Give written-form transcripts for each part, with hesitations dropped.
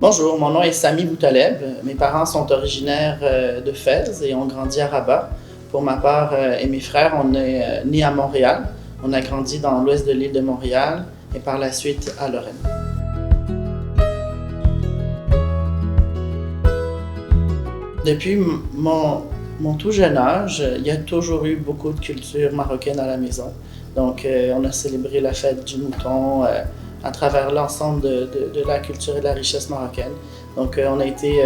Bonjour, mon nom est Sami Boutaleb. Mes parents sont originaires de Fès et ont grandi à Rabat. Pour ma part et mes frères, on est nés à Montréal. On a grandi dans l'ouest de l'île de Montréal et par la suite à Lorraine. Depuis mon tout jeune âge, il y a toujours eu beaucoup de culture marocaine à la maison. Donc, on a célébré la fête du mouton à travers l'ensemble de la culture et de la richesse marocaine. Donc, on a été,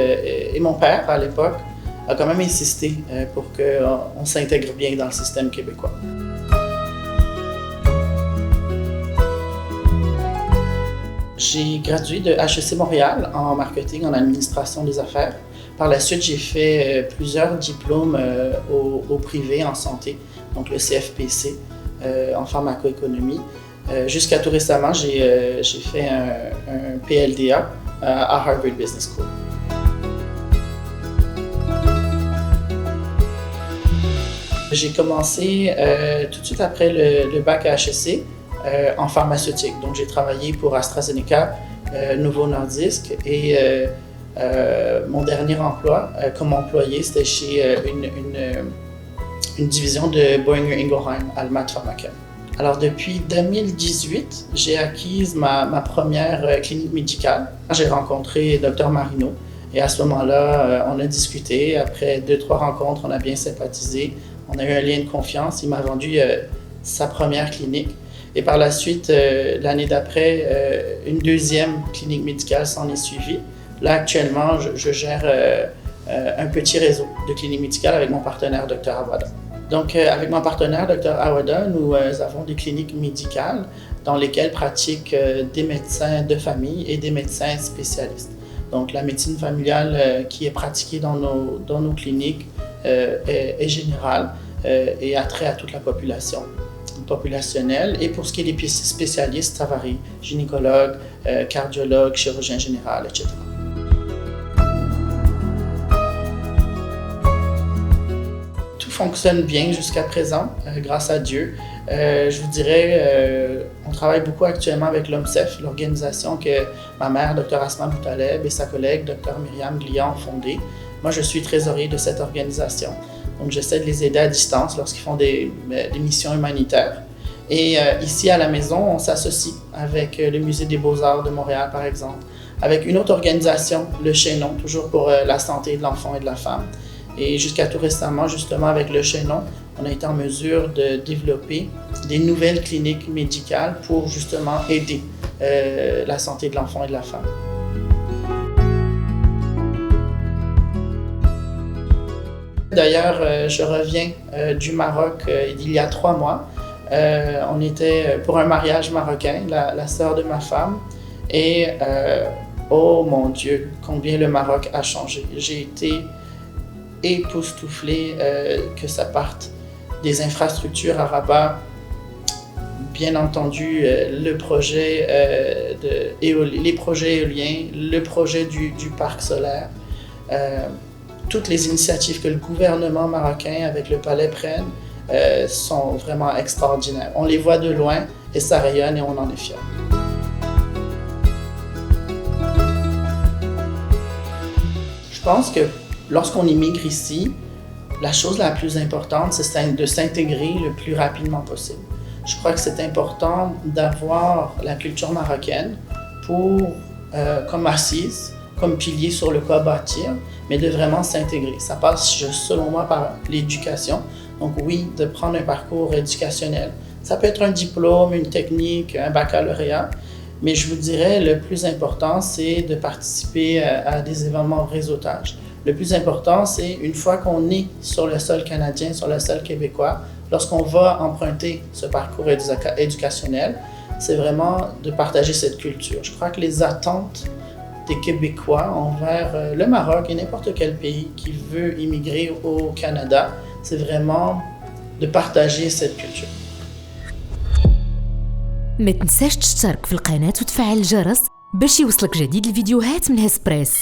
et mon père, à l'époque, a quand même insisté pour qu'on s'intègre bien dans le système québécois. J'ai gradué de HEC Montréal en marketing, en administration des affaires. Par la suite, j'ai fait plusieurs diplômes au privé en santé, donc le CFPC en pharmacoéconomie. Jusqu'à tout récemment, j'ai fait un PLDA à Harvard Business School. J'ai commencé tout de suite après le bac à HEC en pharmaceutique. Donc, j'ai travaillé pour AstraZeneca, Novo Nordisk et mon dernier emploi comme employé, c'était chez une division de Boehringer Ingelheim, Almat Pharmachem. Alors, depuis 2018, j'ai acquis ma première clinique médicale. J'ai rencontré Dr Marino et à ce moment-là, on a discuté. Après 2-3 rencontres, on a bien sympathisé. On a eu un lien de confiance. Il m'a vendu sa première clinique. Et par la suite, l'année d'après, une deuxième clinique médicale s'en est suivie. Là, actuellement, je gère un petit réseau de cliniques médicales avec mon partenaire Dr Awada. Donc, avec mon partenaire Dr Awada, nous avons des cliniques médicales dans lesquelles pratiquent des médecins de famille et des médecins spécialistes. Donc, la médecine familiale qui est pratiquée dans nos cliniques est générale et a trait à toute la population populationnelle. Et pour ce qui est des spécialistes, ça varie. Gynécologue, cardiologue, chirurgien général, etc. Tout fonctionne bien jusqu'à présent, grâce à Dieu. Je vous dirais, on travaille beaucoup actuellement avec l'OMCEF, l'organisation que ma mère, Dr Asma Boutaleb, et sa collègue, Dr Myriam Glian, ont fondée. Moi, je suis trésorier de cette organisation. Donc, j'essaie de les aider à distance lorsqu'ils font des missions humanitaires. Et ici, à la maison, on s'associe avec le Musée des Beaux-Arts de Montréal, par exemple, avec une autre organisation, le Chaînon, toujours pour la santé de l'enfant et de la femme. Et jusqu'à tout récemment, justement, avec le Chaînon, on a été en mesure de développer des nouvelles cliniques médicales pour justement aider la santé de l'enfant et de la femme. D'ailleurs, je reviens du Maroc il y a 3 mois. On était pour un mariage marocain, la sœur de ma femme. Et oh mon Dieu, combien le Maroc a changé. J'ai été époustouflé que ça parte des infrastructures à Rabat. Bien entendu, les projets éoliens, le projet du parc solaire. Toutes les initiatives que le gouvernement marocain avec le palais prennent sont vraiment extraordinaires. On les voit de loin et ça rayonne et on en est fiers. Je pense que lorsqu'on immigre ici, la chose la plus importante, c'est de s'intégrer le plus rapidement possible. Je crois que c'est important d'avoir la culture marocaine comme assise, comme pilier sur le quoi bâtir, mais de vraiment s'intégrer. Ça passe, selon moi, par l'éducation. Donc oui, de prendre un parcours éducationnel. Ça peut être un diplôme, une technique, un baccalauréat, mais je vous dirais, le plus important, c'est de participer à des événements réseautage. Le plus important, c'est une fois qu'on est sur le sol canadien, sur le sol québécois, lorsqu'on va emprunter ce parcours éducationnel, c'est vraiment de partager cette culture. Je crois que les attentes des Québécois envers le Maroc et n'importe quel pays qui veut immigrer au Canada, c'est vraiment de partager cette culture. ما تنساش تشترك في القناة وتفعل الجرس باش يوصلك جديد الفيديوهات من هسبريس.